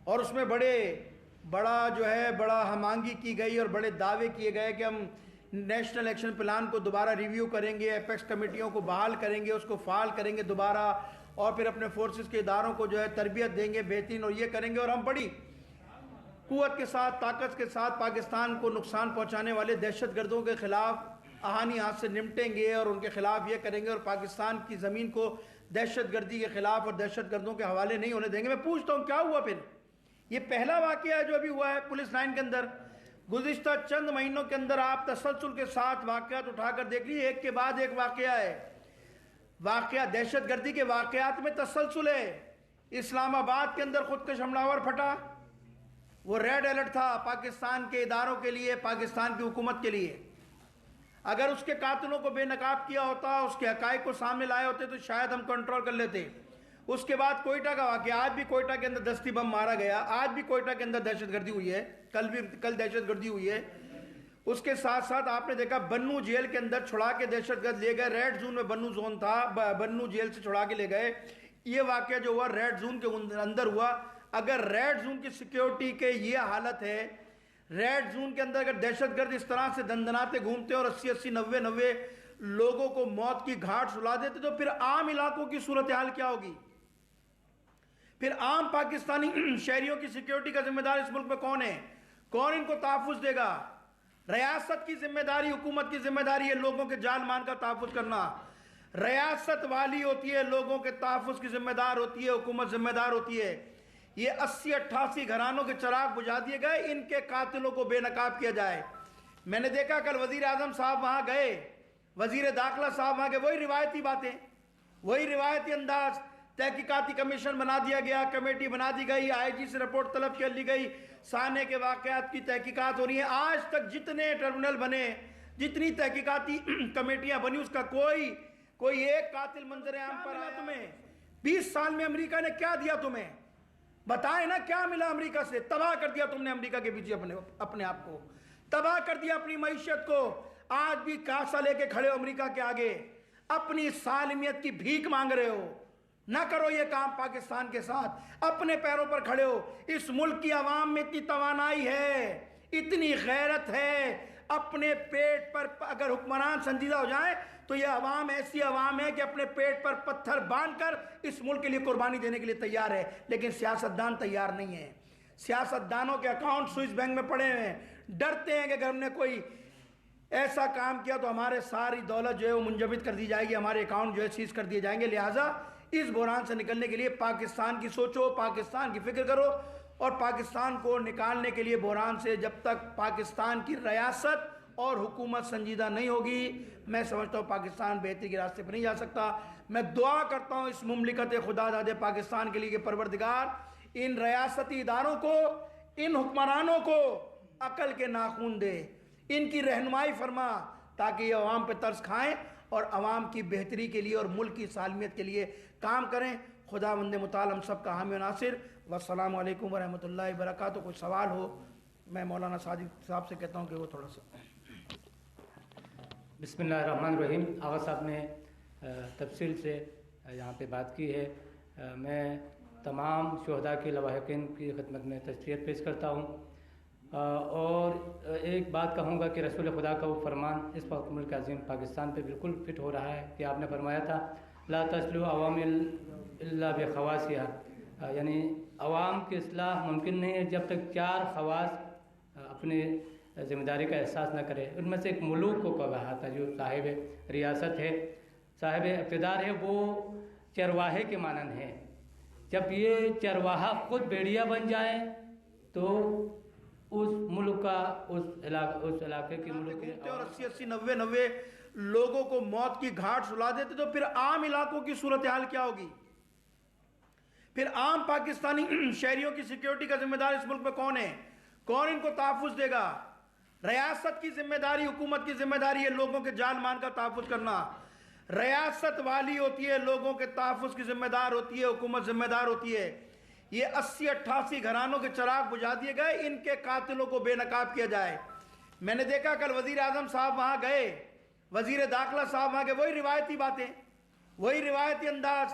اور اس میں بڑا ہمانگی کی گئی اور بڑے دعوے کیے گئے کہ ہم نیشنل ایکشن پلان کو دوبارہ ریویو کریں گے، ایپیکس کمیٹیوں کو بحال کریں گے، اس کو فعال کریں گے دوبارہ، اور پھر اپنے فورسز کے اداروں کو تربیت دیں گے بہترین، اور یہ کریں گے، اور ہم بڑی قوت کے ساتھ، طاقت کے ساتھ پاکستان کو نقصان پہنچانے والے دہشت گردوں کے خلاف آہانی ہاتھ سے نمٹیں گے، اور ان کے خلاف یہ کریں گے، اور پاکستان کی زمین کو دہشت گردی کے خلاف اور دہشت گردوں کے حوالے نہیں ہونے دیں گے۔ میں پوچھتا ہوں کیا ہوا پھر؟ یہ پہلا واقعہ ہے جو ابھی ہوا ہے پولیس لائن کے اندر۔ گزشتہ چند مہینوں کے اندر آپ تسلسل کے ساتھ واقعات اٹھا کر دیکھ لیجیے، ایک کے بعد ایک واقعہ ہے، دہشت گردی کے واقعات میں تسلسل ہے۔ اسلام آباد کے اندر خودکش حملہ آور پھٹا، وہ ریڈ الرٹ تھا پاکستان کے اداروں کے لیے، پاکستان کی حکومت کے لیے۔ اگر اس کے قاتلوں کو بے نقاب کیا ہوتا، اس کے حقائق کو سامنے لائے ہوتے تو شاید ہم کنٹرول کر لیتے۔ اس کے بعد کوئٹہ کا واقعہ، آج بھی کوئٹہ کے اندر دستی بم مارا گیا، آج بھی کوئٹہ کے اندر دہشت گردی ہوئی ہے، کل دہشت گردی ہوئی ہے۔ اس کے ساتھ ساتھ آپ نے دیکھا بنو جیل کے اندر چھڑا کے دہشت گرد لے گئے، ریڈ زون میں بنو زون تھا، بنو جیل سے چھڑا کے لے گئے۔ یہ واقعہ جو ہوا ریڈ زون کے اندر ہوا۔ اگر ریڈ زون کی سیکیورٹی کے یہ حالت ہے، ریڈ زون کے اندر اگر دہشت گرد اس طرح سے دندناتے گھومتے اور 80 90 لوگوں کو موت کی گھاٹ سلا دیتے تو پھر عام علاقوں کی صورتحال کیا ہوگی؟ پھر عام پاکستانی شہریوں کی سیکیورٹی کا ذمہ دار اس ملک میں کون ہے؟ کون ان کو تحفظ دے گا؟ ریاست کی ذمہ داری، حکومت کی ذمہ داری ہے لوگوں کے جان مان کا تحفظ کرنا۔ ریاست والی ہوتی ہے، لوگوں کے تحفظ کی ذمہ دار ہوتی ہے، حکومت ذمہ دار ہوتی ہے۔ یہ 80 88 گھرانوں کے چراغ بجھا دیے گئے، ان کے قاتلوں کو بے نقاب کیا جائے۔ میں نے دیکھا کل وزیر اعظم صاحب وہاں گئے، وزیر داخلہ صاحب وہاں گئے، وہی روایتی باتیں، وہی روایتی انداز۔ تحقیقاتی کمیشن بنا دیا گیا، کمیٹی بنا دی گئی، آئی جی سے رپورٹ طلب کر لی گئی، سانے کے واقعات کی تحقیقات ہو رہی ہیں۔ آج تک جتنے ٹرمینل بنے، جتنی تحقیقاتی کمیٹیاں بنی، اس کا کوئی ایک قاتل منظر عام پر آیا تمہیں؟ 20 سال میں امریکہ نے کیا دیا تمہیں؟ بتائیں نا کیا ملا امریکہ سے؟ تباہ کر دیا تم نے امریکہ کے پیچھے اپنے آپ کو، تباہ کر دیا اپنی معیشت کو۔ آج بھی کاسا لے کے کھڑے ہو امریکہ کے آگے، اپنی سالمیت کی بھیک مانگ رہے ہو۔ نہ کرو یہ کام پاکستان کے ساتھ، اپنے پیروں پر کھڑے ہو۔ اس ملک کی عوام میں اتنی توانائی ہے، اتنی غیرت ہے، اپنے پیٹ پر اگر حکمران سنجیدہ ہو جائیں تو یہ عوام ایسی عوام ہے کہ اپنے پیٹ پر پتھر باندھ کر اس ملک کے لیے قربانی دینے کے لیے تیار ہے، لیکن سیاستدان تیار نہیں ہیں۔ سیاستدانوں کے اکاؤنٹ سوئس بینک میں پڑے ہیں، ڈرتے ہیں کہ اگر ہم نے کوئی ایسا کام کیا تو ہمارے ساری دولت جو ہے وہ منجمد کر دی جائے گی، ہمارے اکاؤنٹ جو ہے سیز کر دیے جائیں گے۔ لہٰذا اس بحران سے نکلنے کے لیے پاکستان کی سوچو، پاکستان کی فکر کرو، اور پاکستان کو نکالنے کے لیے بحران سے جب تک پاکستان کی ریاست اور حکومت سنجیدہ نہیں ہوگی، میں سمجھتا ہوں پاکستان بہتری کے راستے پر نہیں جا سکتا۔ میں دعا کرتا ہوں اس مملکت خدا داد پاکستان کے لیے کہ پروردگار ان ریاستی اداروں کو، ان حکمرانوں کو عقل کے ناخون دے، ان کی رہنمائی فرما، تاکہ یہ عوام پہ ترس کھائیں اور عوام کی بہتری کے لیے اور ملک کی سالمیت کے لیے کام کریں۔ خداوند متعال ہم سب کا حامی و ناصر۔ والسلام علیکم ورحمۃ اللہ وبرکاتہ۔ کوئی سوال ہو میں مولانا صادق صاحب سے کہتا ہوں کہ وہ تھوڑا سا۔ بسم اللہ الرحمن الرحیم۔ آغا صاحب نے تفصیل سے یہاں پہ بات کی ہے۔ میں تمام شہداء کے لواحقین کی خدمت میں تسلیت پیش کرتا ہوں، اور ایک بات کہوں گا کہ رسول خدا کا وہ فرمان اس وقت ملک عظیم پاکستان پہ بالکل فٹ ہو رہا ہے کہ آپ نے فرمایا تھا لا تصلح عوام الا بخواسها، یعنی عوام کی اصلاح ممکن نہیں ہے جب تک 4 خواص اپنے ذمہ داری کا احساس نہ کرے۔ ان میں سے ایک ملوک کو کہا تھا، جو صاحب ریاست ہے، صاحب اقتدار ہے، وہ چرواہے کے مانند ہے۔ جب یہ چرواہا خود بھیڑیا بن جائے تو اس ملک کا، اس علاقے کے ملک کے، اور 80 90 لوگوں کو موت کی گھاٹ سلا دیتے تو پھر عام علاقوں کی صورتحال کیا ہوگی؟ پھر عام پاکستانی شہریوں کی سیکیورٹی کا ذمہ دار اس ملک میں کون ہے؟ کون ان کو تحفظ دے گا؟ ریاست کی ذمہ داری، حکومت کی ذمہ داری ہے لوگوں کے جان مان کا تحفظ کرنا۔ ریاست والی ہوتی ہے، لوگوں کے تحفظ کی ذمہ دار ہوتی ہے، حکومت ذمہ دار ہوتی ہے۔ یہ 80 88 گھرانوں کے چراغ بجھا دیے گئے، ان کے قاتلوں کو بے نقاب کیا جائے۔ میں نے دیکھا کل وزیر اعظم صاحب وہاں گئے، وزیر داخلہ صاحب وہاں گئے، وہی روایتی باتیں، وہی روایتی انداز۔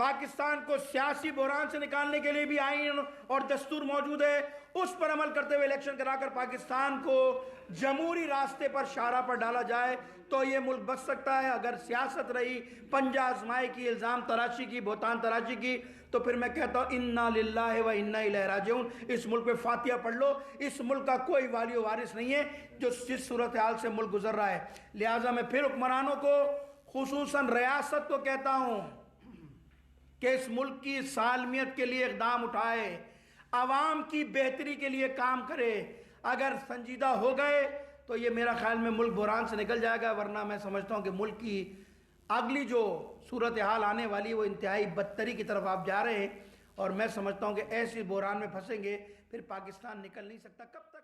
پاکستان کو سیاسی بحران سے نکالنے کے لیے بھی آئین اور دستور موجود ہے، اس پر عمل کرتے ہوئے الیکشن کرا کر پاکستان کو جمہوری راستے پر شاہراہ پر ڈالا جائے تو یہ ملک بچ سکتا ہے۔ اگر سیاست رہی پنجہ آزمائی کی، الزام تراشی کی، بہتان تراشی کی، تو پھر میں کہتا ہوں انا للہ و انا الیہ راجعون۔ اس ملک پہ فاتحہ پڑھ لو، اس ملک کا کوئی والی و وارث نہیں ہے جو جس صورتحال سے ملک گزر رہا ہے۔ لہٰذا میں پھر حکمرانوں کو، خصوصاً ریاست کو کہتا ہوں کہ اس ملک کی سالمیت کے لیے اقدام اٹھائے، عوام کی بہتری کے لیے کام کرے۔ اگر سنجیدہ ہو گئے تو یہ میرا خیال میں ملک بحران سے نکل جائے گا، ورنہ میں سمجھتا ہوں کہ ملک کی اگلی جو صورتحال آنے والی وہ انتہائی بدتری کی طرف آپ جا رہے ہیں، اور میں سمجھتا ہوں کہ ایسی بحران میں پھنسیں گے پھر پاکستان نکل نہیں سکتا۔ کب تک